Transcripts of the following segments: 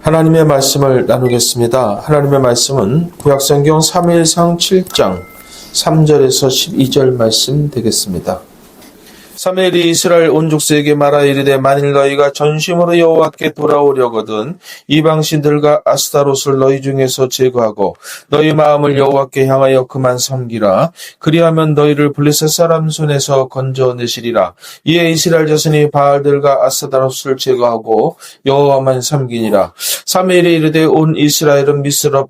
하나님의 말씀을 나누겠습니다. 하나님의 말씀은 구약성경 사무엘상 7장 3절에서 12절 말씀 되겠습니다. 사무엘이 이스라엘 온 족속에게 말하 이르되 만일 너희가 전심으로 여호와께 돌아오려거든 이방신들과 아스타롯을 너희 중에서 제거하고 너희 마음을 여호와께 향하여 그만 섬기라. 그리하면 너희를 블레셋 사람 손에서 건져내시리라. 이에 이스라엘 자손이 바알들과 아스타롯을 제거하고 여호와만 섬기니라. 사무엘이 이르되 온 이스라엘은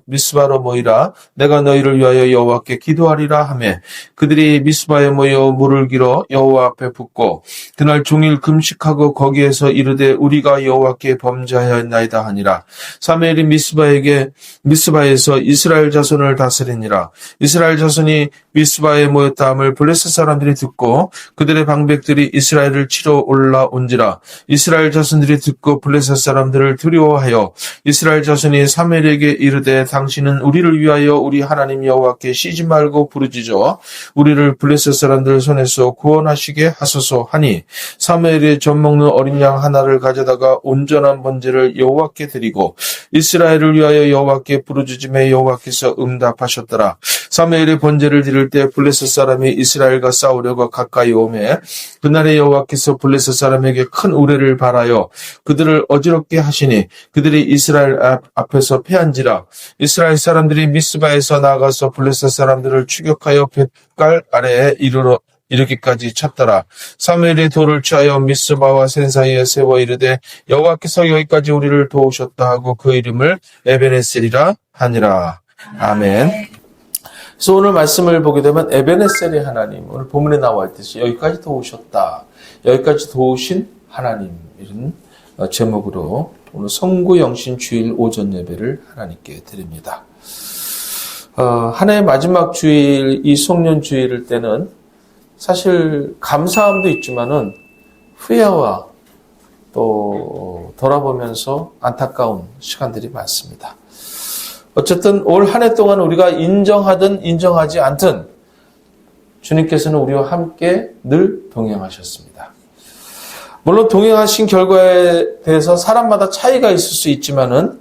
미스바로 모이라. 내가 너희를 위하여 여호와께 기도하리라 하매 그들이 미스바에 모여 물을 길어 여호와 앞에 붓고 그날 종일 금식하고 거기에서 이르되 우리가 여호와께 범죄하였나이다 하니라. 사무엘이 미스바에서 이스라엘 자손을 다스리니라. 이스라엘 자손이 미스바에 모였다 함을 블레셋 사람들이 듣고 그들의 방백들이 이스라엘을 치러 올라온지라. 이스라엘 자손들이 듣고 블레셋 사람들을 두려워하여 이스라엘 자손이 사무엘에게 이르되 당신은 우리를 위하여 우리 하나님 여호와께 쉬지 말고 부르짖어 우리를 블레셋 사람들 손에서 구원하시게 하소서 하니 사무엘이 젖 먹는 어린 양 하나를 가져다가 온전한 번제를 여호와께 드리고 이스라엘을 위하여 여호와께 부르짖음에 여호와께서 응답하셨더라. 사무엘이 번제를 드릴 때 블레셋 사람이 이스라엘과 싸우려고 가까이 오매 그날에 여호와께서 블레셋 사람에게 큰 우레를 발하여 그들을 어지럽게 하시니 그들이 이스라엘 앞에서 패한지라. 이스라엘 사람들이 미스바에서 나가서 블레셋 사람들을 추격하여 뱃갈 아래에 이르기까지 쳤더라. 사무엘이 돌을 취하여 미스바와 센 사이에 세워 이르되 여호와께서 여기까지 우리를 도우셨다 하고 그 이름을 에베네셀이라 하니라. 아멘. 그래서 오늘 말씀을 보게 되면 에베네셀의 하나님, 오늘 본문에 나와 있듯이 여기까지 도우셨다, 여기까지 도우신 하나님, 이런 제목으로 오늘 성구영신 주일 오전 예배를 하나님께 드립니다. 한 해의 마지막 주일, 이 송년 주일일 때는 사실 감사함도 있지만은 후회와 또 돌아보면서 안타까운 시간들이 많습니다. 어쨌든 올 한 해 동안 우리가 인정하든 인정하지 않든 주님께서는 우리와 함께 늘 동행하셨습니다. 물론 동행하신 결과에 대해서 사람마다 차이가 있을 수 있지만은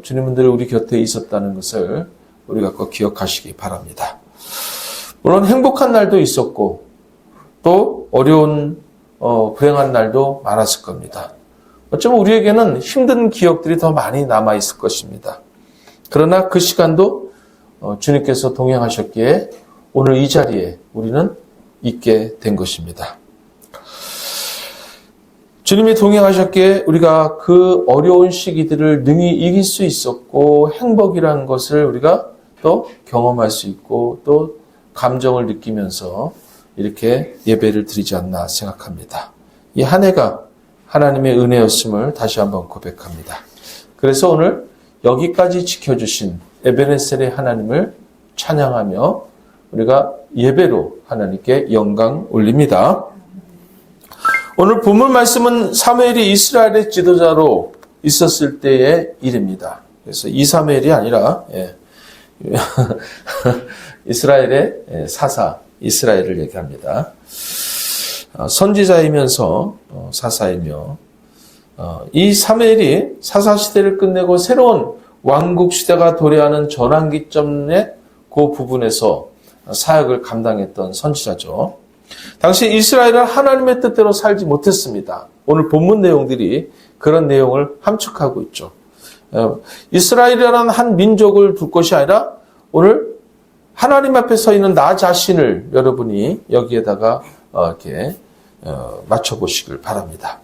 주님은 늘 우리 곁에 있었다는 것을 우리가 꼭 기억하시기 바랍니다. 물론 행복한 날도 있었고 또 어려운 불행한 날도 많았을 겁니다. 어쩌면 우리에게는 힘든 기억들이 더 많이 남아있을 것입니다. 그러나 그 시간도 주님께서 동행하셨기에 오늘 이 자리에 우리는 있게 된 것입니다. 주님이 동행하셨기에 우리가 그 어려운 시기들을 능히 이길 수 있었고 행복이라는 것을 우리가 또 경험할 수 있고 또 감정을 느끼면서 이렇게 예배를 드리지 않나 생각합니다. 이 한 해가 하나님의 은혜였음을 다시 한번 고백합니다. 그래서 오늘 여기까지 지켜주신 에베네셀의 하나님을 찬양하며 우리가 예배로 하나님께 영광 올립니다. 오늘 본문 말씀은 사무엘이 이스라엘의 지도자로 있었을 때의 일입니다. 그래서 이 사무엘이 아니라 이스라엘의 사사, 이스라엘을 얘기합니다. 선지자이면서 사사이며 이 사무엘이 사사 시대를 끝내고 새로운 왕국 시대가 도래하는 전환기점의 그 부분에서 사역을 감당했던 선지자죠. 당시 이스라엘은 하나님의 뜻대로 살지 못했습니다. 오늘 본문 내용들이 그런 내용을 함축하고 있죠. 이스라엘이라는 한 민족을 둘 것이 아니라 오늘 하나님 앞에 서 있는 나 자신을 여러분이 여기에다가 이렇게 맞춰보시길 바랍니다.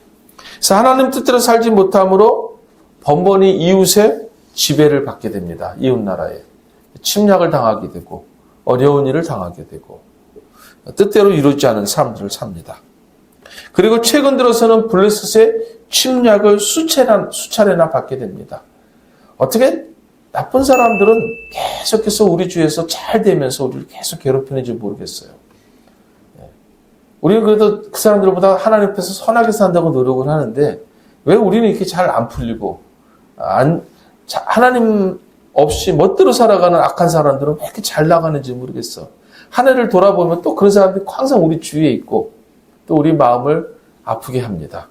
그래서 하나님 뜻대로 살지 못함으로 번번이 이웃의 지배를 받게 됩니다. 이웃 나라에 침략을 당하게 되고 어려운 일을 당하게 되고 뜻대로 이루지 않은 삶들을 삽니다. 그리고 최근 들어서는 블레셋의 침략을 수차례나 받게 됩니다. 어떻게 나쁜 사람들은 계속해서 우리 주위에서 잘 되면서 우리를 계속 괴롭히는지 모르겠어요. 우리는 그래도 그 사람들보다 하나님 앞에서 선하게 산다고 노력을 하는데 왜 우리는 이렇게 잘 안 풀리고 하나님 없이 멋대로 살아가는 악한 사람들은 왜 이렇게 잘 나가는지 모르겠어. 한 해를 돌아보면 또 그런 사람들이 항상 우리 주위에 있고 또 우리 마음을 아프게 합니다.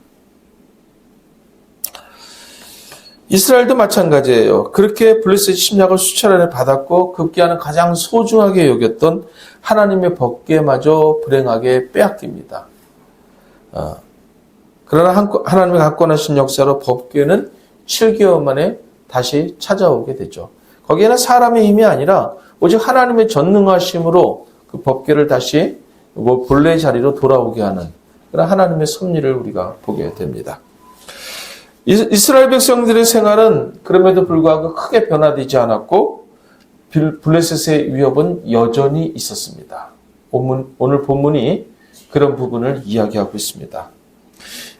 이스라엘도 마찬가지예요. 그렇게 블레셋 침략을 수천 안에 받았고 급기야는 가장 소중하게 여겼던 하나님의 법궤마저 불행하게 빼앗깁니다. 그러나 하나님의 강권하신 역사로 법궤는 7개월 만에 다시 찾아오게 되죠. 거기에는 사람의 힘이 아니라 오직 하나님의 전능하심으로 그 법궤를 다시 본래의 자리로 돌아오게 하는 그런 하나님의 섭리를 우리가 보게 됩니다. 이스라엘 백성들의 생활은 그럼에도 불구하고 크게 변화되지 않았고 블레셋의 위협은 여전히 있었습니다. 오늘 본문이 그런 부분을 이야기하고 있습니다.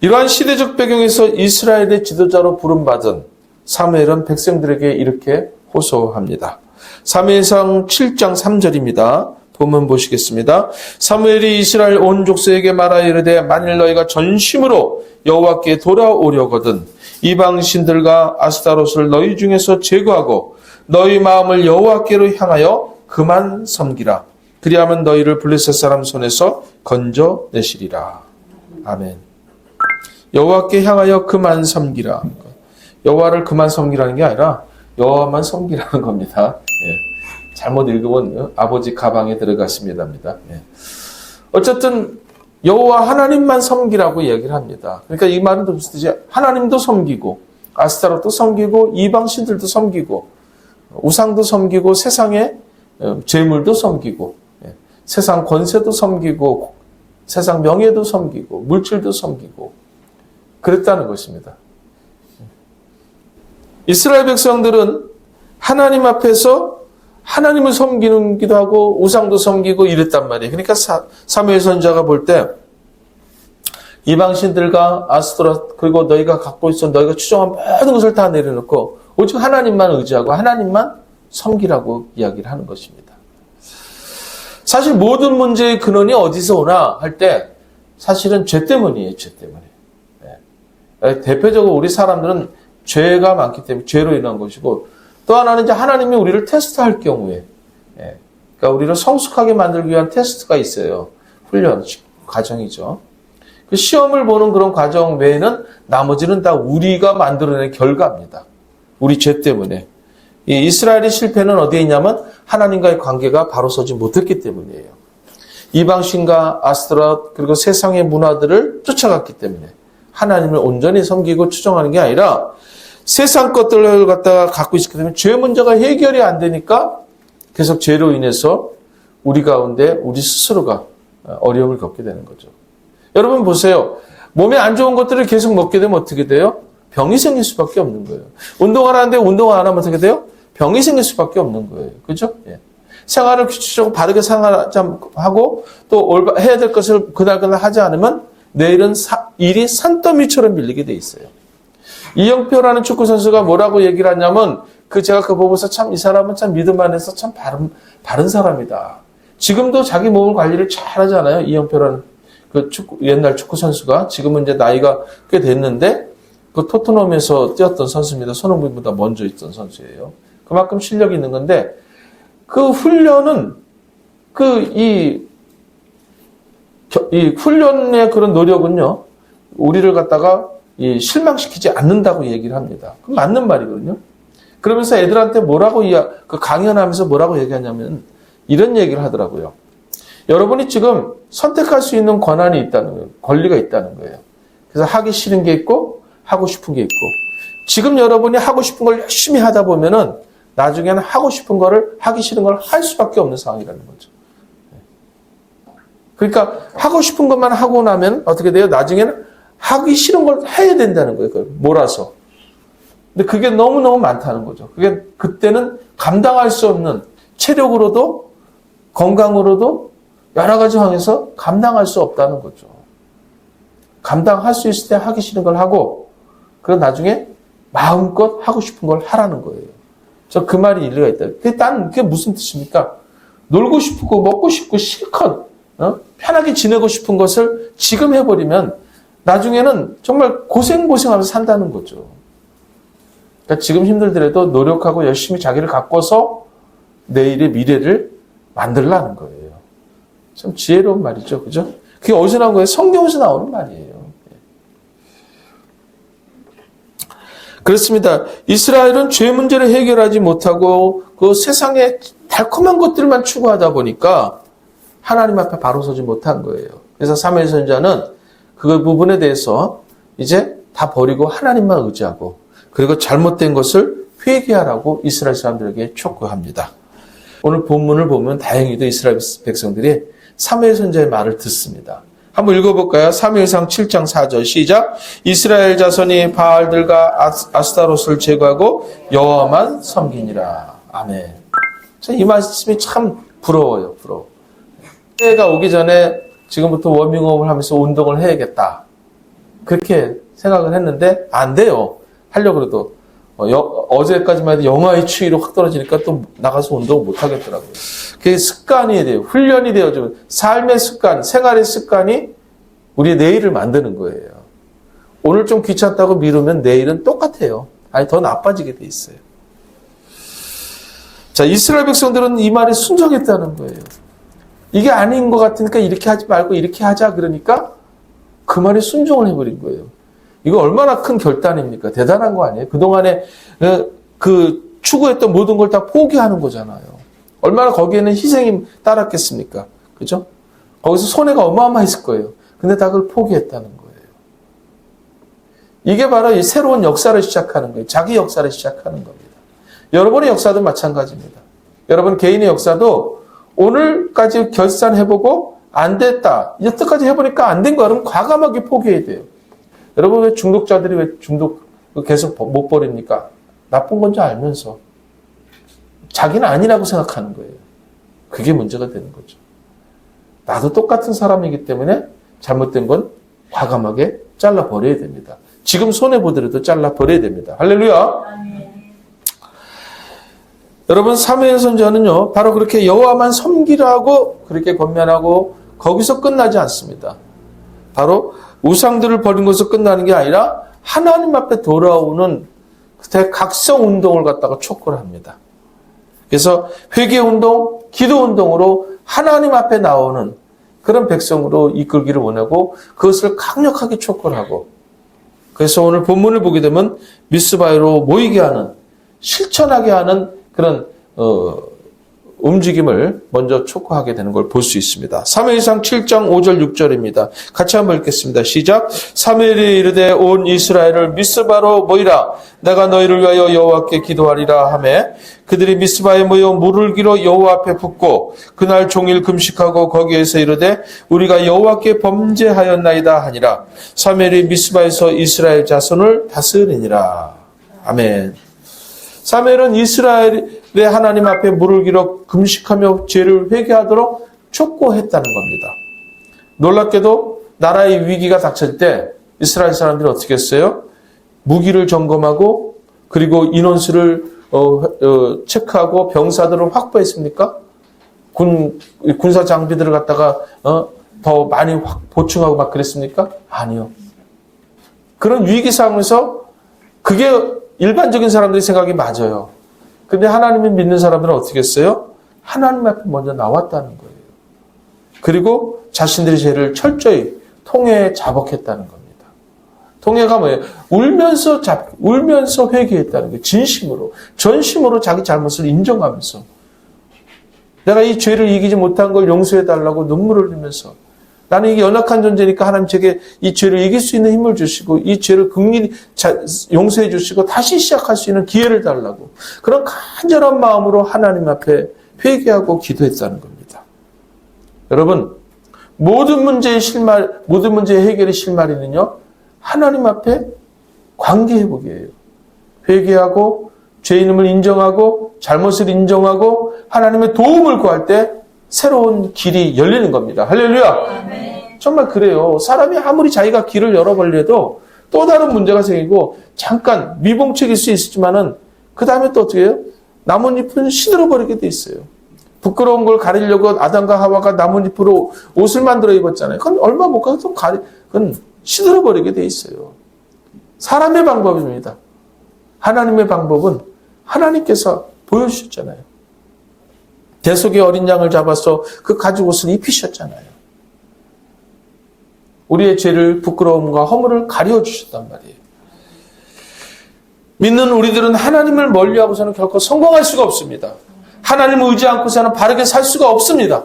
이러한 시대적 배경에서 이스라엘의 지도자로 부름받은 사무엘은 백성들에게 이렇게 호소합니다. 사무엘상 7장 3절입니다. 본문 보시겠습니다. 사무엘이 이스라엘 온 족속에게 말하여 이르되 만일 너희가 전심으로 여호와께 돌아오려거든 이방 신들과 아스타롯을 너희 중에서 제거하고 너희 마음을 여호와께로 향하여 그만 섬기라. 그리하면 너희를 블레셋 사람 손에서 건져내시리라. 아멘. 여호와께 향하여 그만 섬기라. 여호와를 그만 섬기라는 게 아니라 여호와만 섬기라는 겁니다. 예. 잘못 읽으면 아버지 가방에 들어갔습니다입니다. 예. 어쨌든 여호와 하나님만 섬기라고 이야기를 합니다. 그러니까 이 말은 무슨 뜻이야? 하나님도 섬기고 아스타롯도 섬기고 이방 신들도 섬기고 우상도 섬기고 세상의 재물도 섬기고 세상 권세도 섬기고 세상 명예도 섬기고 물질도 섬기고 그랬다는 것입니다. 이스라엘 백성들은 하나님 앞에서 하나님을 섬기기도 하고 우상도 섬기고 이랬단 말이에요. 그러니까 사무엘 선지자가 볼 때 이방신들과 아스토라 그리고 너희가 갖고 있어 너희가 추종한 모든 것을 다 내려놓고 오직 하나님만 의지하고 하나님만 섬기라고 이야기를 하는 것입니다. 사실 모든 문제의 근원이 어디서 오나 할 때 사실은 죄 때문이에요. 죄 때문에. 네. 대표적으로 우리 사람들은 죄가 많기 때문에 죄로 인한 것이고 또 하나는 이제 하나님이 우리를 테스트할 경우에 그러니까 우리를 성숙하게 만들기 위한 테스트가 있어요. 훈련 과정이죠. 그 시험을 보는 그런 과정 외에는 나머지는 다 우리가 만들어낸 결과입니다. 우리 죄 때문에. 이 이스라엘의 실패는 어디에 있냐면 하나님과의 관계가 바로 서지 못했기 때문이에요. 이방신과 아스토롯 그리고 세상의 문화들을 쫓아갔기 때문에 하나님을 온전히 섬기고 추종하는 게 아니라 세상 것들을 갖다가 갖고 있기 때문에 죄 문제가 해결이 안 되니까 계속 죄로 인해서 우리 가운데 우리 스스로가 어려움을 겪게 되는 거죠. 여러분 보세요. 몸에 안 좋은 것들을 계속 먹게 되면 어떻게 돼요? 병이 생길 수밖에 없는 거예요. 운동하라는데 운동 안 하면 어떻게 돼요? 병이 생길 수밖에 없는 거예요. 그죠? 예. 생활을 규칙적으로 바르게 생활하고 또 해야 될 것을 그날그날 하지 않으면 내일은 일이 산더미처럼 밀리게 돼 있어요. 이영표라는 축구 선수가 뭐라고 얘기를 하냐면 제가 그 보고서 참 이 사람은 참 믿음만해서 참 바른 사람이다. 지금도 자기 몸을 관리를 잘 하잖아요. 이영표라는 그 옛날 축구 선수가 지금은 이제 나이가 꽤 됐는데 그 토트넘에서 뛰었던 선수입니다. 손흥민보다 먼저 있던 선수예요. 그만큼 실력이 있는 건데 그 훈련은 이 훈련의 그런 노력은요 우리를 갖다가 실망시키지 않는다고 얘기를 합니다. 그 맞는 말이거든요. 그러면서 애들한테 그 강연하면서 뭐라고 얘기하냐면 이런 얘기를 하더라고요. 여러분이 지금 선택할 수 있는 권한이 있다는 거예요. 권리가 있다는 거예요. 그래서 하기 싫은 게 있고 하고 싶은 게 있고 지금 여러분이 하고 싶은 걸 열심히 하다 보면은 나중에는 하고 싶은 거를 하기 싫은 걸 할 수밖에 없는 상황이라는 거죠. 그러니까 하고 싶은 것만 하고 나면 어떻게 돼요? 나중에는 하기 싫은 걸 해야 된다는 거예요. 그걸 몰아서. 근데 그게 너무너무 많다는 거죠. 그게 그때는 감당할 수 없는 체력으로도 건강으로도 여러 가지 상황에서 감당할 수 없다는 거죠. 감당할 수 있을 때 하기 싫은 걸 하고 그리고 나중에 마음껏 하고 싶은 걸 하라는 거예요. 저 그 말이 일리가 있다. 그게 무슨 뜻입니까? 놀고 싶고 먹고 싶고 실컷 편하게 지내고 싶은 것을 지금 해버리면 나중에는 정말 고생하면서 산다는 거죠. 그러니까 지금 힘들더라도 노력하고 열심히 자기를 가꿔서 내일의 미래를 만들라는 거예요. 참 지혜로운 말이죠. 그죠? 그게 어디서 나온 거예요? 성경에서 나오는 말이에요. 그렇습니다. 이스라엘은 죄 문제를 해결하지 못하고 그 세상의 달콤한 것들만 추구하다 보니까 하나님 앞에 바로 서지 못한 거예요. 그래서 사무엘 선지자는 그 부분에 대해서 이제 다 버리고 하나님만 의지하고 그리고 잘못된 것을 회개하라고 이스라엘 사람들에게 촉구합니다. 오늘 본문을 보면 다행히도 이스라엘 백성들이 사무엘 선지자의 말을 듣습니다. 한번 읽어볼까요? 사무엘상 7장 4절 시작. 이스라엘 자손이 바알들과 아스타롯을 제거하고 여호와만 섬기니라. 아멘. 이 말씀이 참 부러워요. 부러워. 새해가 오기 전에 지금부터 워밍업을 하면서 운동을 해야겠다. 그렇게 생각을 했는데 안 돼요. 하려고 해도 어제까지만 해도 영하의 추위로 확 떨어지니까 또 나가서 운동을 못 하겠더라고요. 그게 습관이 돼요. 훈련이 되어지면 삶의 습관, 생활의 습관이 우리의 내일을 만드는 거예요. 오늘 좀 귀찮다고 미루면 내일은 똑같아요. 아니 더 나빠지게 돼 있어요. 자, 이스라엘 백성들은 이 말에 순종했다는 거예요. 이게 아닌 것 같으니까 이렇게 하지 말고 이렇게 하자 그러니까 그 말에 순종을 해버린 거예요. 이거 얼마나 큰 결단입니까? 대단한 거 아니에요? 그동안에 그 추구했던 모든 걸 다 포기하는 거잖아요. 얼마나 거기에는 희생이 따랐겠습니까? 그죠? 거기서 손해가 어마어마했을 거예요. 근데 다 그걸 포기했다는 거예요. 이게 바로 이 새로운 역사를 시작하는 거예요. 자기 역사를 시작하는 겁니다. 여러분의 역사도 마찬가지입니다. 여러분 개인의 역사도 오늘까지 결산해보고 안 됐다. 여태까지 해보니까 안 된 거는 과감하게 포기해야 돼요. 여러분 왜 중독자들이 왜 중독 계속 못 버립니까? 나쁜 건지 알면서 자기는 아니라고 생각하는 거예요. 그게 문제가 되는 거죠. 나도 똑같은 사람이기 때문에 잘못된 건 과감하게 잘라버려야 됩니다. 지금 손해보더라도 잘라버려야 됩니다. 할렐루야. 여러분 사무엘 선지자는요 바로 그렇게 여호와만 섬기라고 그렇게 권면하고 거기서 끝나지 않습니다. 바로 우상들을 버린 것으로 끝나는 게 아니라 하나님 앞에 돌아오는 각성 운동을 갖다가 촉구를 합니다. 그래서 회개 운동, 기도 운동으로 하나님 앞에 나오는 그런 백성으로 이끌기를 원하고 그것을 강력하게 촉구를 하고 그래서 오늘 본문을 보게 되면 미스바로 모이게 하는 실천하게 하는 그런 움직임을 먼저 촉구하게 되는 걸 볼 수 있습니다. 사무엘상 7장 5절 6절입니다. 같이 한번 읽겠습니다. 시작. 사무엘이 이르되 온 이스라엘을 미스바로 모이라. 내가 너희를 위하여 여호와께 기도하리라 하매 그들이 미스바에 모여 물을 길어 여호와 앞에 붓고 그날 종일 금식하고 거기에서 이르되 우리가 여호와께 범죄하였나이다 하니라. 사무엘이 미스바에서 이스라엘 자손을 다스리니라. 아멘. 사무엘은 이스라엘의 하나님 앞에 물을 길어 금식하며 죄를 회개하도록 촉구했다는 겁니다. 놀랍게도 나라의 위기가 닥칠 때 이스라엘 사람들이 어떻게 했어요? 무기를 점검하고 그리고 인원수를 체크하고 병사들을 확보했습니까? 군사 장비들을 갖다가 더 많이 보충하고 막 그랬습니까? 아니요. 그런 위기 상황에서 그게 일반적인 사람들의 생각이 맞아요. 근데 하나님을 믿는 사람들은 어떻게 했어요? 하나님 앞에 먼저 나왔다는 거예요. 그리고 자신들의 죄를 철저히 통회에 자복했다는 겁니다. 통회가 뭐예요? 울면서 회개했다는 거예요. 진심으로, 전심으로 자기 잘못을 인정하면서 내가 이 죄를 이기지 못한 걸 용서해달라고 눈물을 흘리면서 나는 이게 연약한 존재니까 하나님 제게 이 죄를 이길 수 있는 힘을 주시고 이 죄를 긍휼히 용서해 주시고 다시 시작할 수 있는 기회를 달라고 그런 간절한 마음으로 하나님 앞에 회개하고 기도했다는 겁니다. 여러분 모든 문제의 해결의 실마리는요 하나님 앞에 관계 회복이에요. 회개하고 죄인임을 인정하고 잘못을 인정하고 하나님의 도움을 구할 때 새로운 길이 열리는 겁니다. 할렐루야. 정말 그래요. 사람이 아무리 자기가 길을 열어버려도 또 다른 문제가 생기고 잠깐 미봉책일 수 있지만은 그 다음에 또 어떻게 해요? 나뭇잎은 시들어버리게 돼 있어요. 부끄러운 걸 가리려고 아담과 하와가 나뭇잎으로 옷을 만들어 입었잖아요. 그건 얼마 못 가도 그건 시들어버리게 돼 있어요. 사람의 방법입니다. 하나님의 방법은 하나님께서 보여주셨잖아요. 대속의 어린 양을 잡아서 그 가죽옷을 입히셨잖아요. 우리의 죄를 부끄러움과 허물을 가려주셨단 말이에요. 믿는 우리들은 하나님을 멀리하고서는 결코 성공할 수가 없습니다. 하나님을 의지 않고서는 바르게 살 수가 없습니다.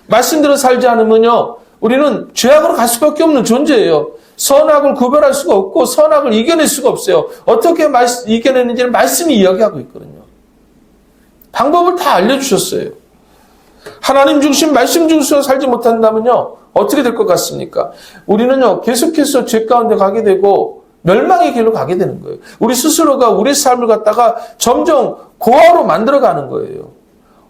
말씀대로 살지 않으면요, 우리는 죄악으로 갈 수밖에 없는 존재예요. 선악을 구별할 수가 없고 선악을 이겨낼 수가 없어요. 어떻게 이겨내는지는 말씀이 이야기하고 있거든요. 방법을 다 알려주셨어요. 하나님 중심, 말씀 중심으로 살지 못한다면요, 어떻게 될 것 같습니까? 우리는요, 계속해서 죄 가운데 가게 되고 멸망의 길로 가게 되는 거예요. 우리 스스로가 우리 삶을 갖다가 점점 고아로 만들어가는 거예요.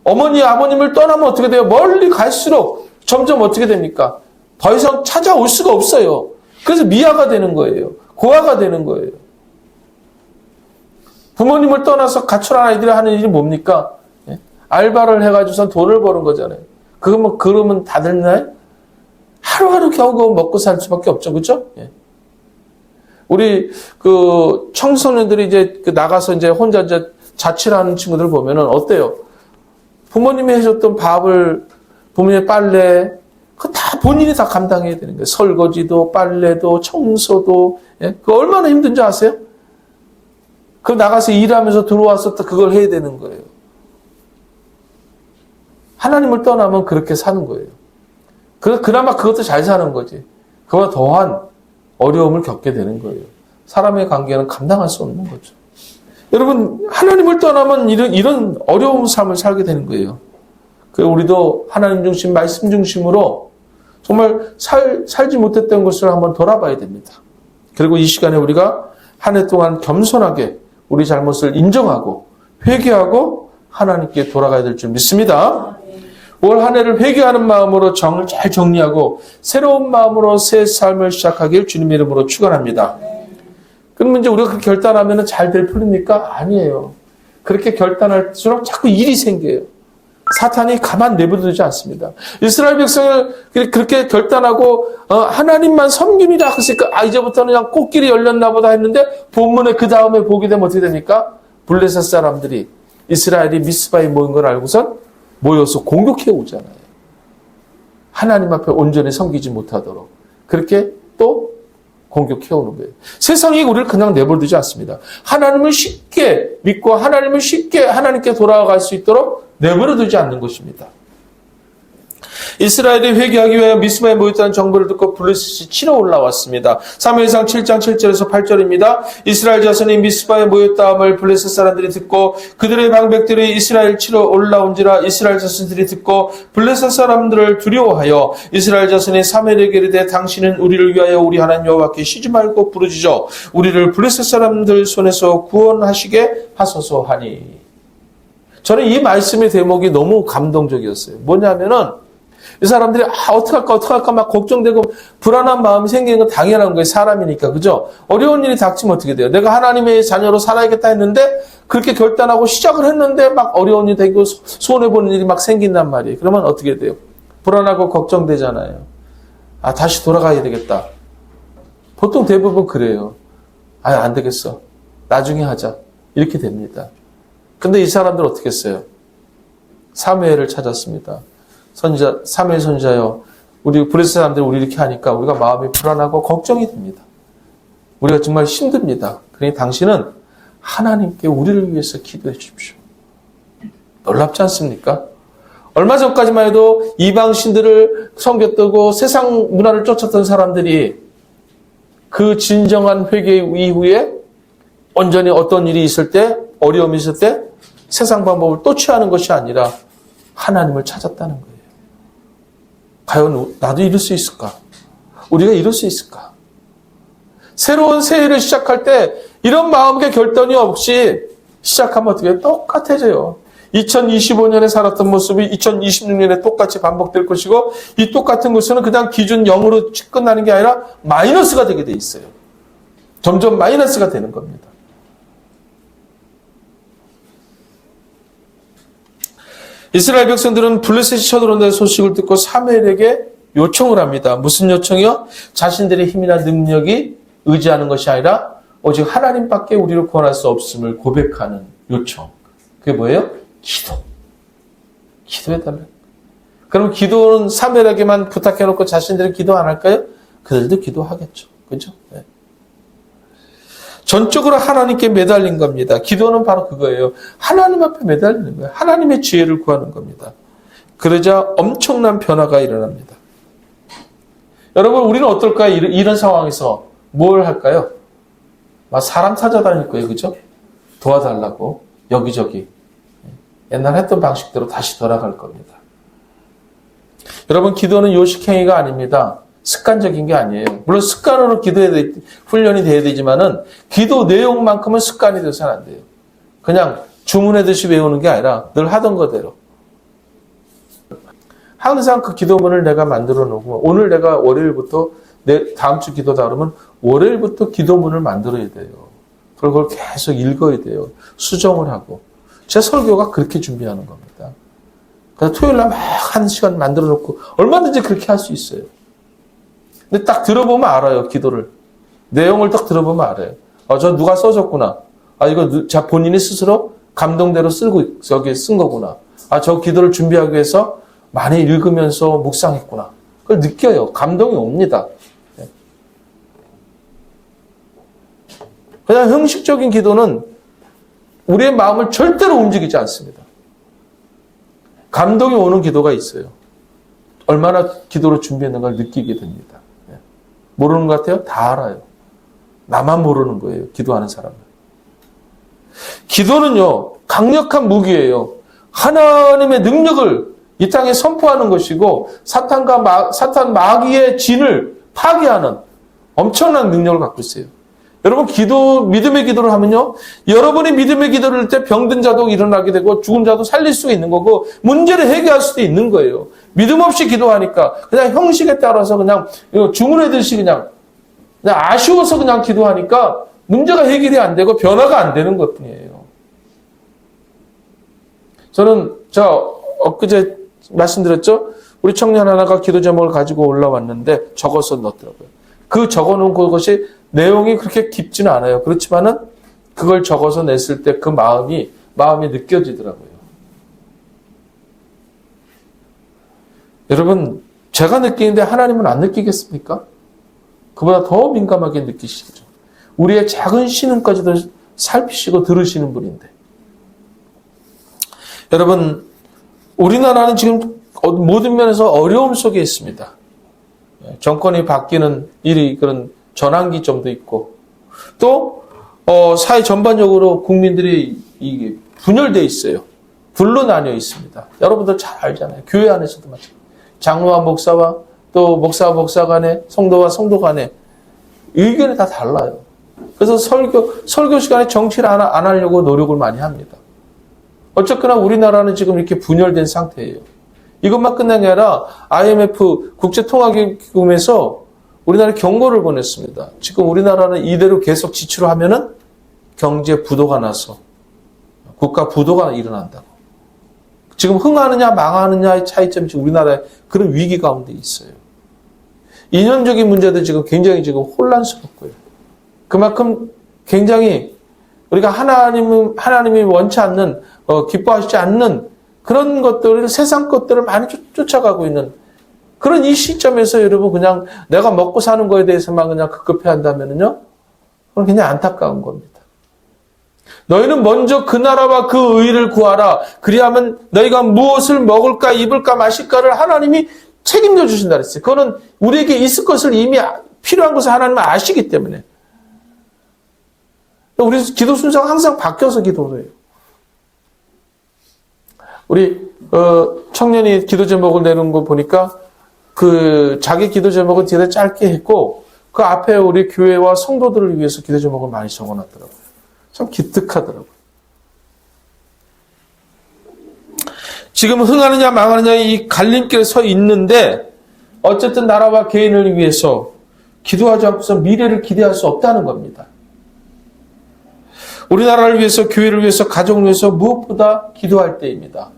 어머니, 아버님을 떠나면 어떻게 돼요? 멀리 갈수록 점점 어떻게 됩니까? 더 이상 찾아올 수가 없어요. 그래서 미아가 되는 거예요. 고아가 되는 거예요. 부모님을 떠나서 가출한 아이들이 하는 일이 뭡니까? 예? 알바를 해가지고선 돈을 버는 거잖아요. 그러면 다 됐나요? 하루하루 겨우겨우 먹고 살 수밖에 없죠. 그죠? 예. 우리, 청소년들이 이제 나가서 이제 혼자 이제 자취를 하는 친구들 보면은 어때요? 부모님이 해줬던 밥을, 부모님의 빨래, 그거 다 본인이 다 감당해야 되는 거예요. 설거지도, 빨래도, 청소도, 예? 그거 얼마나 힘든지 아세요? 그 나가서 일하면서 들어와서 또 그걸 해야 되는 거예요. 하나님을 떠나면 그렇게 사는 거예요. 그나마 그것도 잘 사는 거지. 그보다 더한 어려움을 겪게 되는 거예요. 사람의 관계는 감당할 수 없는 거죠. 여러분, 하나님을 떠나면 이런 어려운 삶을 살게 되는 거예요. 그래서 우리도 하나님 중심, 말씀 중심으로 정말 살지 못했던 것을 한번 돌아봐야 됩니다. 그리고 이 시간에 우리가 한 해 동안 겸손하게 우리 잘못을 인정하고 회개하고 하나님께 돌아가야 될 줄 믿습니다. 올 한 해를 회개하는 마음으로 정을 잘 정리하고 새로운 마음으로 새 삶을 시작하길 주님의 이름으로 축원합니다. 그러면 이제 우리가 그렇게 결단하면 잘 될 풀립니까? 아니에요. 그렇게 결단할수록 자꾸 일이 생겨요. 사탄이 가만 내버려두지 않습니다. 이스라엘 백성을 그렇게 결단하고 하나님만 섬깁니다. 그러니까 이제부터는 그냥 꽃길이 열렸나 보다 했는데 본문에 그 다음에 보게 되면 어떻게 됩니까? 블레셋 사람들이 이스라엘이 미스바에 모인 걸 알고선 모여서 공격해 오잖아요. 하나님 앞에 온전히 섬기지 못하도록 그렇게 또 공격해 오는 거예요. 세상이 우리를 그냥 내버려두지 않습니다. 하나님을 쉽게 믿고 하나님을 쉽게 하나님께 돌아갈 수 있도록 내버려두지 않는 것입니다. 이스라엘이 회개하기 위하여 미스바에 모였다는 정보를 듣고 블레셋이 치러 올라왔습니다. 사무엘상 7장 7절에서 8절입니다. 이스라엘 자손이 미스바에 모였다함을 블레셋 사람들이 듣고 그들의 방백들이 이스라엘 치러 올라온지라 이스라엘 자손들이 듣고 블레셋 사람들을 두려워하여 이스라엘 자손이 사무엘에게 이르되 당신은 우리를 위하여 우리 하나님 여호와께 쉬지 말고 부르짖어 우리를 블레셋 사람들 손에서 구원하시게 하소서 하니. 저는 이 말씀의 대목이 너무 감동적이었어요. 뭐냐면은 이 사람들이 어떡할까 막 걱정되고 불안한 마음이 생기는 건 당연한 거예요. 사람이니까. 그죠? 어려운 일이 닥치면 어떻게 돼요? 내가 하나님의 자녀로 살아야겠다 했는데 그렇게 결단하고 시작을 했는데 막 어려운 일이 되고 손해보는 일이 막 생긴단 말이에요. 그러면 어떻게 돼요? 불안하고 걱정되잖아요. 다시 돌아가야 되겠다. 보통 대부분 그래요. 안 되겠어. 나중에 하자. 이렇게 됩니다. 근데 이 사람들 어떻게 했어요? 사무엘을 찾았습니다. 사무엘 선지자여, 우리 블레셋 사람들이 우리 이렇게 하니까 우리가 마음이 불안하고 걱정이 됩니다. 우리가 정말 힘듭니다. 그러니 당신은 하나님께 우리를 위해서 기도해 주십시오. 놀랍지 않습니까? 얼마 전까지만 해도 이방 신들을 섬겼다고 세상 문화를 쫓았던 사람들이 그 진정한 회개 이후에 온전히 어떤 일이 있을 때, 어려움이 있을 때 세상 방법을 또 취하는 것이 아니라 하나님을 찾았다는 거예요. 과연 나도 이룰 수 있을까? 우리가 이룰 수 있을까? 새로운 새해를 시작할 때 이런 마음의 결단이 없이 시작하면 어떻게 해요? 똑같아져요. 2025년에 살았던 모습이 2026년에 똑같이 반복될 것이고 이 똑같은 것은 그냥 기준 0으로 끝나는 게 아니라 마이너스가 되게 돼 있어요. 점점 마이너스가 되는 겁니다. 이스라엘 백성들은 블레셋이 쳐들어온다는 소식을 듣고 사무엘에게 요청을 합니다. 무슨 요청이요? 자신들의 힘이나 능력이 의지하는 것이 아니라 오직 하나님밖에 우리를 구원할 수 없음을 고백하는 요청. 그게 뭐예요? 기도. 기도해달라. 그럼 기도는 사무엘에게만 부탁해놓고 자신들은 기도 안 할까요? 그들도 기도하겠죠. 그죠? 네. 전적으로 하나님께 매달린 겁니다. 기도는 바로 그거예요. 하나님 앞에 매달리는 거예요. 하나님의 지혜를 구하는 겁니다. 그러자 엄청난 변화가 일어납니다. 여러분, 우리는 어떨까요? 이런 상황에서 뭘 할까요? 막 사람 찾아다닐 거예요. 그죠? 도와달라고 여기저기 옛날 했던 방식대로 다시 돌아갈 겁니다. 여러분, 기도는 요식행위가 아닙니다. 습관적인 게 아니에요. 물론 습관으로 훈련이 돼야 되지만은 기도 내용만큼은 습관이 돼서는 안 돼요. 그냥 주문하듯이 외우는 게 아니라 늘 하던 거대로. 항상 그 기도문을 내가 만들어 놓고 오늘 내가 월요일부터 다음 주 기도다 그러면 월요일부터 기도문을 만들어야 돼요. 그걸 계속 읽어야 돼요. 수정을 하고. 제 설교가 그렇게 준비하는 겁니다. 그래서 토요일 날 막 한 시간 만들어 놓고 얼마든지 그렇게 할 수 있어요. 근데 딱 들어보면 알아요, 기도를. 내용을 딱 들어보면 알아요. 저 누가 써줬구나. 이거 본인이 스스로 감동대로 여기 쓴 거구나. 저 기도를 준비하기 위해서 많이 읽으면서 묵상했구나. 그걸 느껴요. 감동이 옵니다. 그냥 형식적인 기도는 우리의 마음을 절대로 움직이지 않습니다. 감동이 오는 기도가 있어요. 얼마나 기도로 준비했는가를 느끼게 됩니다. 모르는 것 같아요? 다 알아요. 나만 모르는 거예요. 기도하는 사람은. 기도는요, 강력한 무기예요. 하나님의 능력을 이 땅에 선포하는 것이고 사탄 마귀의 진을 파괴하는 엄청난 능력을 갖고 있어요. 여러분, 믿음의 기도를 하면요, 여러분이 믿음의 기도를 할 때 병든 자도 일어나게 되고 죽은 자도 살릴 수가 있는 거고 문제를 해결할 수도 있는 거예요. 믿음 없이 기도하니까 그냥 형식에 따라서 그냥 주문하듯이 그냥 아쉬워서 그냥 기도하니까 문제가 해결이 안 되고 변화가 안 되는 것뿐이에요. 저는 엊그제 말씀드렸죠? 우리 청년 하나가 기도 제목을 가지고 올라왔는데 적어서 넣었더라고요. 그 적어놓은 것이 내용이 그렇게 깊지는 않아요. 그렇지만은 그걸 적어서 냈을 때 그 마음이 느껴지더라고요. 여러분, 제가 느끼는데 하나님은 안 느끼겠습니까? 그보다 더 민감하게 느끼시죠. 우리의 작은 신음까지도 살피시고 들으시는 분인데. 여러분, 우리나라는 지금 모든 면에서 어려움 속에 있습니다. 정권이 바뀌는 그런 전환기점도 있고, 또 사회 전반적으로 국민들이 분열되어 있어요. 둘로 나뉘어 있습니다. 여러분들 잘 알잖아요. 교회 안에서도 마찬가지. 장로와 목사와 또 목사와 목사 간에, 성도와 성도 간에 의견이 다 달라요. 그래서 설교 시간에 정치를 안 하려고 노력을 많이 합니다. 어쨌거나 우리나라는 지금 이렇게 분열된 상태예요. 이것만 끝난 게 아니라 IMF 국제통화기금에서 우리나라에 경고를 보냈습니다. 지금 우리나라는 이대로 계속 지출을 하면은 경제 부도가 나서 국가 부도가 일어난다고. 지금 흥하느냐 망하느냐의 차이점이 지금 우리나라에 그런 위기 가운데 있어요. 이념적인 문제도 지금 굉장히 혼란스럽고요. 그만큼 굉장히 우리가 하나님이 원치 않는, 기뻐하시지 않는 그런 것들을, 세상 것들을 많이 쫓아가고 있는 그런 이 시점에서 여러분 그냥 내가 먹고 사는 거에 대해서만 그냥 급급해 한다면은요, 그건 그냥 안타까운 겁니다. 너희는 먼저 그 나라와 그 의를 구하라. 그리하면 너희가 무엇을 먹을까, 입을까, 마실까를 하나님이 책임져 주신다 그랬어요. 그거는 우리에게 있을 것을 이미 필요한 것을 하나님은 아시기 때문에. 우리 기도 순서가 항상 바뀌어서 기도를 해요. 우리 청년이 기도 제목을 내는 거 보니까 자기 기도 제목은 되게 짧게 했고 그 앞에 우리 교회와 성도들을 위해서 기도 제목을 많이 적어놨더라고요. 참 기특하더라고요. 지금 흥하느냐 망하느냐 이 갈림길에 서 있는데 어쨌든 나라와 개인을 위해서 기도하지 않고서 미래를 기대할 수 없다는 겁니다. 우리나라를 위해서, 교회를 위해서, 가정을 위해서 무엇보다 기도할 때입니다.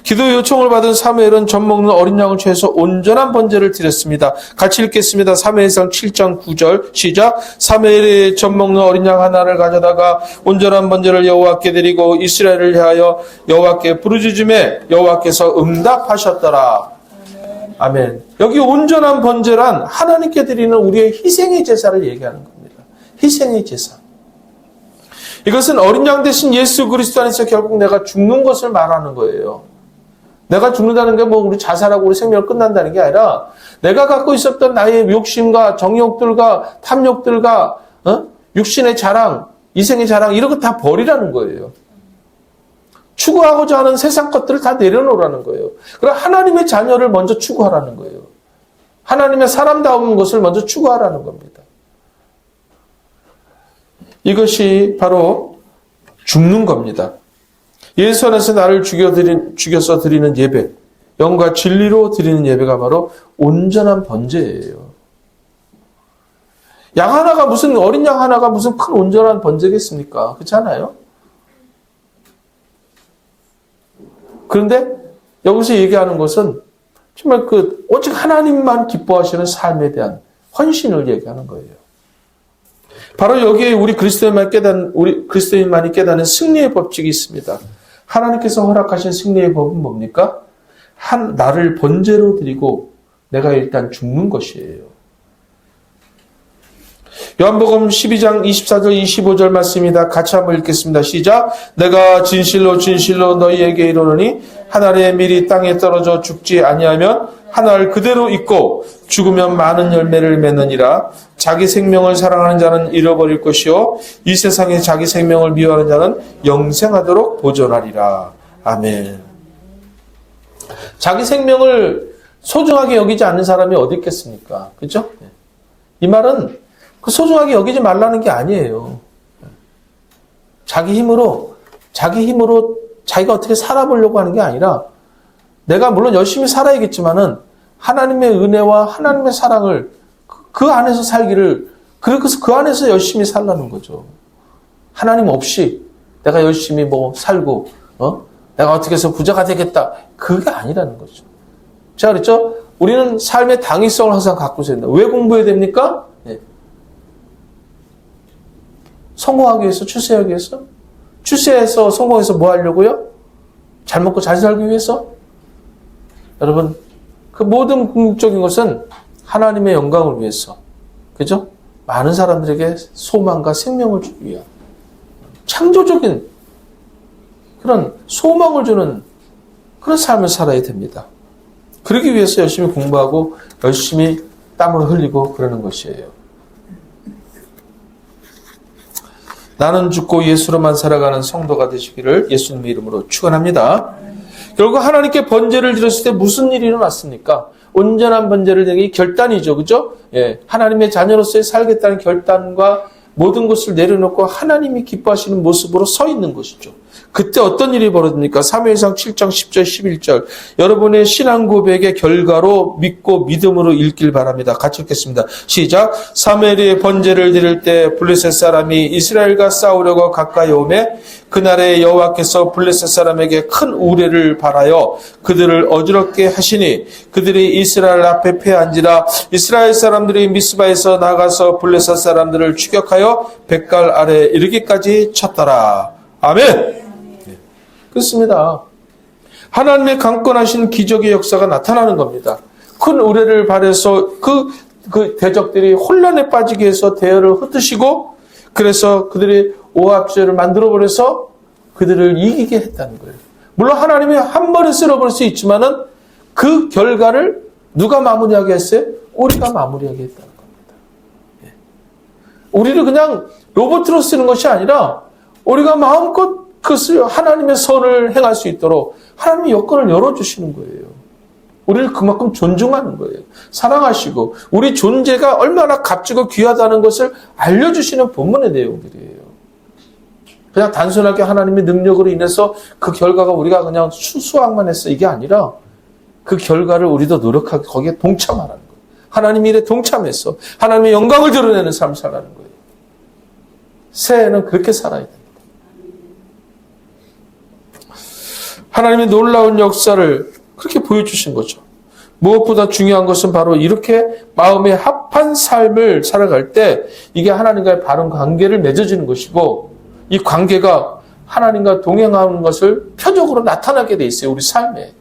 기도 요청을 받은 사무엘은 젖 먹는 어린 양을 취해서 온전한 번제를 드렸습니다. 같이 읽겠습니다. 사무엘상 7장 9절 시작. 사무엘이 젖 먹는 어린 양 하나를 가져다가 온전한 번제를 여호와께 드리고 이스라엘을 위하여 여호와께 부르짖음에 여호와께서 응답하셨더라. 아멘. 여기 온전한 번제란 하나님께 드리는 우리의 희생의 제사를 얘기하는 겁니다. 희생의 제사. 이것은 어린 양 대신 예수 그리스도 안에서 결국 내가 죽는 것을 말하는 거예요. 내가 죽는다는 게 뭐 우리 자살하고 우리 생명을 끝난다는 게 아니라 내가 갖고 있었던 나의 욕심과 정욕들과 탐욕들과 육신의 자랑, 이생의 자랑 이런 거 다 버리라는 거예요. 추구하고자 하는 세상 것들을 다 내려놓으라는 거예요. 그럼 하나님의 자녀를 먼저 추구하라는 거예요. 하나님의 사람다운 것을 먼저 추구하라는 겁니다. 이것이 바로 죽는 겁니다. 예수 안에서 나를 죽여서 드리는 예배, 영과 진리로 드리는 예배가 바로 온전한 번제예요. 양 하나가 어린 양 하나가 무슨 큰 온전한 번제겠습니까? 그렇지 않아요? 그런데 여기서 얘기하는 것은 정말 오직 하나님만 기뻐하시는 삶에 대한 헌신을 얘기하는 거예요. 바로 여기에 우리 그리스도인만이 깨닫는 승리의 법칙이 있습니다. 하나님께서 허락하신 승리의 법은 뭡니까? 나를 번제로 드리고 내가 일단 죽는 것이에요. 요한복음 12장 24절 25절 말씀입니다. 같이 한번 읽겠습니다. 시작. 내가 진실로 진실로 너희에게 이르노니 한 알의 밀이 땅에 떨어져 죽지 아니하면 한 알 그대로 있고 죽으면 많은 열매를 맺느니라. 자기 생명을 사랑하는 자는 잃어버릴 것이요 이 세상에 자기 생명을 미워하는 자는 영생하도록 보존하리라. 아멘. 자기 생명을 소중하게 여기지 않는 사람이 어디 있겠습니까? 그렇죠? 이 말은 소중하게 여기지 말라는 게 아니에요. 자기 힘으로 자기가 어떻게 살아보려고 하는 게 아니라 내가 물론 열심히 살아야겠지만은 하나님의 은혜와 하나님의 사랑을 그 안에서 살기를 그래서 그 안에서 열심히 살라는 거죠. 하나님 없이 내가 열심히 살고 내가 어떻게 해서 부자가 되겠다 그게 아니라는 거죠. 제가 그랬죠. 우리는 삶의 당위성을 항상 갖고 있어야 된다. 왜 공부해야 됩니까? 성공하기 위해서, 출세하기 위해서? 출세해서 성공해서 뭐 하려고요? 잘 먹고 잘 살기 위해서? 여러분, 그 모든 궁극적인 것은 하나님의 영광을 위해서, 그죠? 많은 사람들에게 소망과 생명을 주기 위한 창조적인 그런 소망을 주는 그런 삶을 살아야 됩니다. 그러기 위해서 열심히 공부하고 열심히 땀을 흘리고 그러는 것이에요. 나는 죽고 예수로만 살아가는 성도가 되시기를 예수님의 이름으로 축원합니다. 결국 하나님께 번제를 드렸을 때 무슨 일이 일어났습니까? 온전한 번제를 드리기 결단이죠. 그죠? 하나님의 자녀로서의 살겠다는 결단과 모든 것을 내려놓고 하나님이 기뻐하시는 모습으로 서 있는 것이죠. 그때 어떤 일이 벌어집니까? 사무엘상 7장 10절 11절 여러분의 신앙 고백의 결과로 믿고 믿음으로 읽길 바랍니다. 같이 읽겠습니다. 시작. 사무엘이 번제를 드릴 때 블레셋 사람이 이스라엘과 싸우려고 가까이 오매 그날에 여호와께서 블레셋 사람에게 큰 우레를 발하여 그들을 어지럽게 하시니 그들이 이스라엘 앞에 패한지라. 이스라엘 사람들이 미스바에서 나가서 블레셋 사람들을 추격하여 뱃갈 아래 이르기까지 쳤더라. 아멘. 그렇습니다. 하나님의 강권하신 기적의 역사가 나타나는 겁니다. 큰 우레를 발해서 그 대적들이 혼란에 빠지게 해서 대열을 흩으시고 그래서 그들이 오합지를 만들어버려서 그들을 이기게 했다는 거예요. 물론 하나님이 한 번에 쓸어버릴 수 있지만은 그 결과를 누가 마무리하게 했어요? 우리가 마무리하게 했다는 겁니다. 우리를 그냥 로봇으로 쓰는 것이 아니라 우리가 마음껏 그것을 하나님의 선을 행할 수 있도록 하나님이 여건을 열어주시는 거예요. 우리를 그만큼 존중하는 거예요. 사랑하시고 우리 존재가 얼마나 값지고 귀하다는 것을 알려주시는 본문의 내용들이에요. 그냥 단순하게 하나님의 능력으로 인해서 그 결과가 우리가 그냥 수수하기만 했어 이게 아니라 그 결과를 우리도 노력하고 거기에 동참하라는 거예요. 하나님 일에 동참해서 하나님의 영광을 드러내는 삶을 살아가는 거예요. 새해는 그렇게 살아야 됩니다. 하나님의 놀라운 역사를 그렇게 보여주신 거죠. 무엇보다 중요한 것은 바로 이렇게 마음에 합한 삶을 살아갈 때 이게 하나님과의 바른 관계를 맺어지는 것이고 이 관계가 하나님과 동행하는 것을 표적으로 나타나게 돼 있어요. 우리 삶에.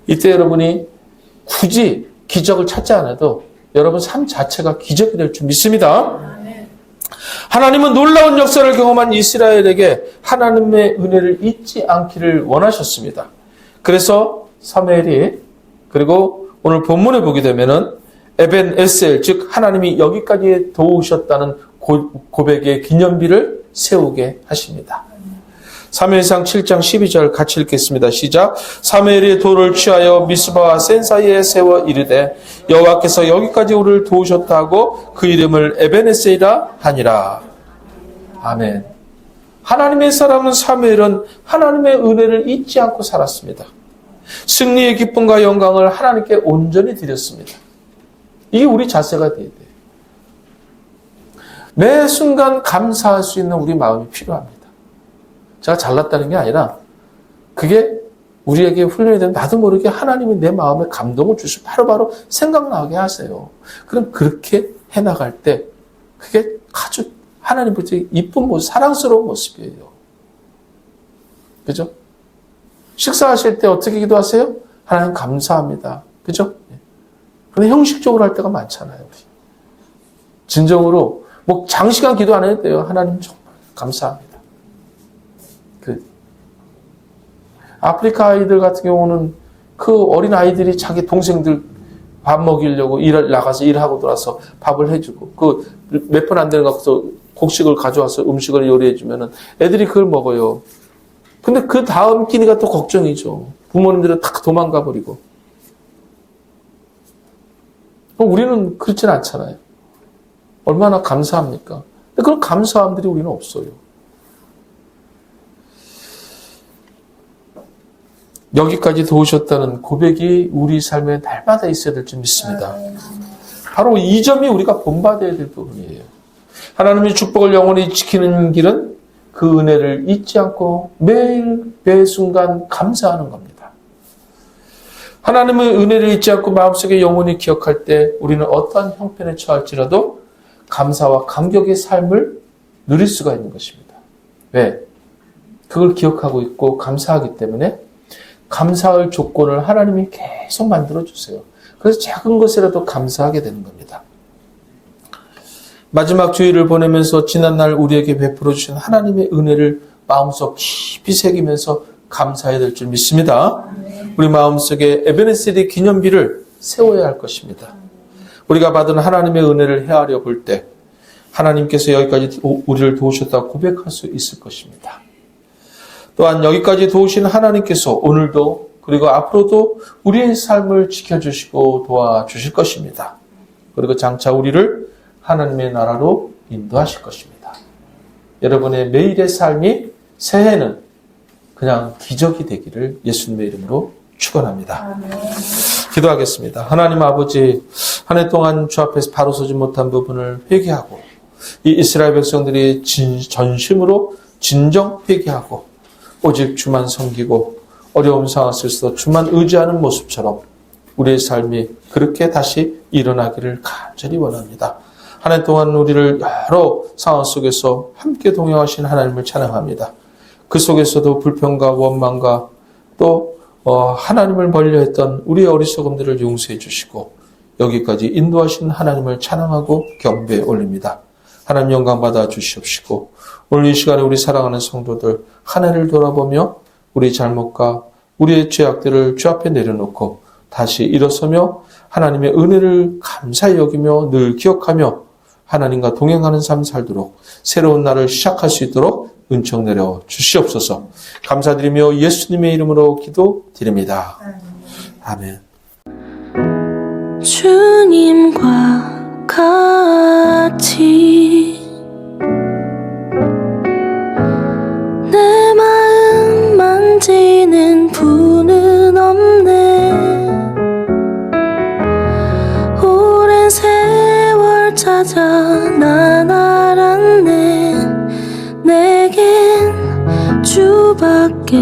이때 여러분이 굳이 기적을 찾지 않아도 여러분 삶 자체가 기적이 될 줄 믿습니다. 하나님은 놀라운 역사를 경험한 이스라엘에게 하나님의 은혜를 잊지 않기를 원하셨습니다. 그래서 사무엘이, 그리고 오늘 본문에 보게 되면은 에벤 에셀, 즉 하나님이 여기까지 도우셨다는 고백의 기념비를 세우게 하십니다. 사무엘상 7장 12절 같이 읽겠습니다. 시작. 사무엘이 돌을 취하여 미스바와 센 사이에 세워 이르되 여호와께서 여기까지 우리를 도우셨다고 그 이름을 에벤에셀이라 하니라. 아멘. 하나님의 사람은 사무엘은 하나님의 은혜를 잊지 않고 살았습니다. 승리의 기쁨과 영광을 하나님께 온전히 드렸습니다. 이게 우리 자세가 돼야 돼요. 매 순간 감사할 수 있는 우리 마음이 필요합니다. 제가 잘났다는 게 아니라 그게 우리에게 훈련이 되면 나도 모르게 하나님이 내 마음에 감동을 주시고 바로바로 생각나게 하세요. 그럼 그렇게 해나갈 때 그게 아주 하나님부터 이쁜 모습, 사랑스러운 모습이에요. 그죠? 식사하실 때 어떻게 기도하세요? 하나님 감사합니다. 그죠? 그런데 형식적으로 할 때가 많잖아요. 우리. 진정으로 뭐 장시간 기도 안 해도 돼요. 하나님 정말 감사합니다. 아프리카 아이들 같은 경우는 그 어린 아이들이 자기 동생들 밥 먹이려고 나가서 일하고 들어와서 밥을 해주고 그 몇 번 안 되는 것 같아서 곡식을 가져와서 음식을 요리해주면은 애들이 그걸 먹어요. 근데 그 다음 끼니가 또 걱정이죠. 부모님들은 다 도망가 버리고. 우리는 그렇진 않잖아요. 얼마나 감사합니까? 근데 그런 감사함들이 우리는 없어요. 여기까지 도우셨다는 고백이 우리 삶에 날마다 있어야 될 줄 믿습니다. 바로 이 점이 우리가 본받아야 될 부분이에요. 하나님의 축복을 영원히 지키는 길은 그 은혜를 잊지 않고 매일 매 순간 감사하는 겁니다. 하나님의 은혜를 잊지 않고 마음속에 영원히 기억할 때 우리는 어떠한 형편에 처할지라도 감사와 감격의 삶을 누릴 수가 있는 것입니다. 왜? 그걸 기억하고 있고 감사하기 때문에 감사할 조건을 하나님이 계속 만들어주세요. 그래서 작은 것이라도 감사하게 되는 겁니다. 마지막 주일을 보내면서 지난날 우리에게 베풀어 주신 하나님의 은혜를 마음속 깊이 새기면서 감사해야 될 줄 믿습니다. 우리 마음속에 에베네셀의 기념비를 세워야 할 것입니다. 우리가 받은 하나님의 은혜를 헤아려 볼 때 하나님께서 여기까지 우리를 도우셨다고 고백할 수 있을 것입니다. 또한 여기까지 도우신 하나님께서 오늘도 그리고 앞으로도 우리의 삶을 지켜주시고 도와주실 것입니다. 그리고 장차 우리를 하나님의 나라로 인도하실 것입니다. 여러분의 매일의 삶이 새해는 그냥 기적이 되기를 예수님의 이름으로 축원합니다. 기도하겠습니다. 하나님 아버지, 한 해 동안 주 앞에서 바로 서지 못한 부분을 회개하고 이 이스라엘 백성들이 전심으로 진정 회개하고 오직 주만 섬기고 어려운 상황 속에서 주만 의지하는 모습처럼 우리의 삶이 그렇게 다시 일어나기를 간절히 원합니다. 한 해 동안 우리를 여러 상황 속에서 함께 동행하신 하나님을 찬양합니다. 그 속에서도 불평과 원망과 또 하나님을 멀리했던 우리의 어리석음들을 용서해 주시고 여기까지 인도하신 하나님을 찬양하고 경배에 올립니다. 하나님 영광 받아 주시옵시고 오늘 이 시간에 우리 사랑하는 성도들 한 해를 돌아보며 우리 잘못과 우리의 죄악들을 주 앞에 내려놓고 다시 일어서며 하나님의 은혜를 감사히 여기며 늘 기억하며 하나님과 동행하는 삶 살도록 새로운 날을 시작할 수 있도록 은총 내려 주시옵소서. 감사드리며 예수님의 이름으로 기도드립니다. 아멘. 주님과 같이 내 마음 만지는 분은 없네. 오랜 세월 찾아 난 알았네. 내겐 주밖에